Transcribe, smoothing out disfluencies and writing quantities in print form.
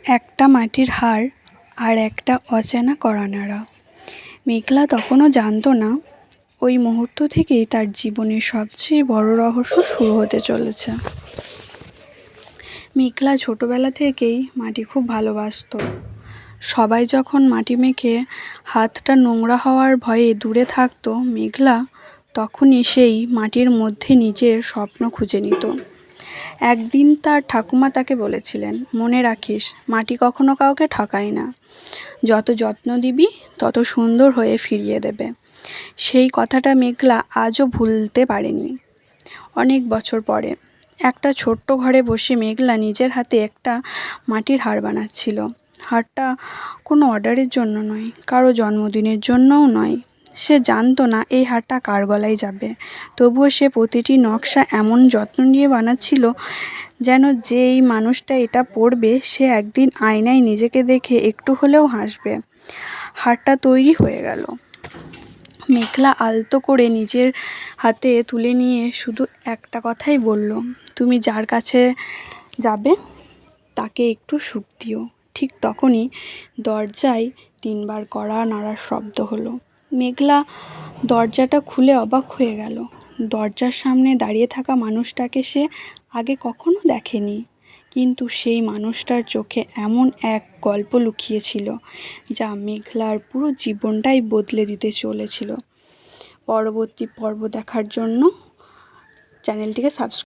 একটা মাটির হাড় আর একটা অচেনা কড়া-নাড়া। মেঘলা তখনও জানত না ওই মুহূর্ত থেকেই তার জীবনের সবচেয়ে বড় রহস্য শুরু হতে চলেছে। মেঘলা ছোটবেলা থেকেই মাটি খুব ভালোবাসতো। সবাই যখন মাটি মেখে হাতটা নোংরা হওয়ার ভয়ে দূরে থাকতো, মেঘলা তখনই সেই মাটির মধ্যে নিজের স্বপ্ন খুঁজে নিত। একদিন তার ঠাকুমা তাকে বলেছিলেন, মনে রাখিস, মাটি কখনো কাউকে ঠকায় না, যত যত্ন দিবি তত সুন্দর হয়ে ফিরিয়ে দেবে। সেই কথাটা মেঘলা আজও ভুলতে পারেনি। অনেক বছর পরে একটা ছোট্ট ঘরে বসে মেঘলা নিজের হাতে একটা মাটির হাড় বানাচ্ছিল। হাড়টা কোনো অর্ডারের জন্য নয়, কারো জন্মদিনের জন্যও নয়। সে জানতো না এই হাড়টা কার গলায় যাবে, তবুও সে প্রতিটি নকশা এমন যত্ন নিয়ে বানাচ্ছিল যেন যেই মানুষটা এটা পড়বে সে একদিন আয়নায় নিজেকে দেখে একটু হলেও হাসবে। হাড়টা তৈরি হয়ে গেল। মেঘলা আলতো করে নিজের হাতে তুলে নিয়ে শুধু একটা কথাই বলল, তুমি যার কাছে যাবে তাকে একটু সুখ দিও। ঠিক তখনই দরজায় 3 বার কড়া নাড়ার শব্দ হলো। মেঘলা দরজাটা খুলে অবাক হয়ে গেল। দরজার সামনে দাঁড়িয়ে থাকা মানুষটাকে সে আগে কখনো দেখেনি, কিন্তু সেই মানুষটার চোখে এমন এক গল্প লুকিয়ে ছিল যা মেঘলার পুরো জীবনটাই বদলে দিতে চলেছিল। পরবর্তী পর্ব দেখার জন্য চ্যানেলটিকে সাবস্ক্রাইব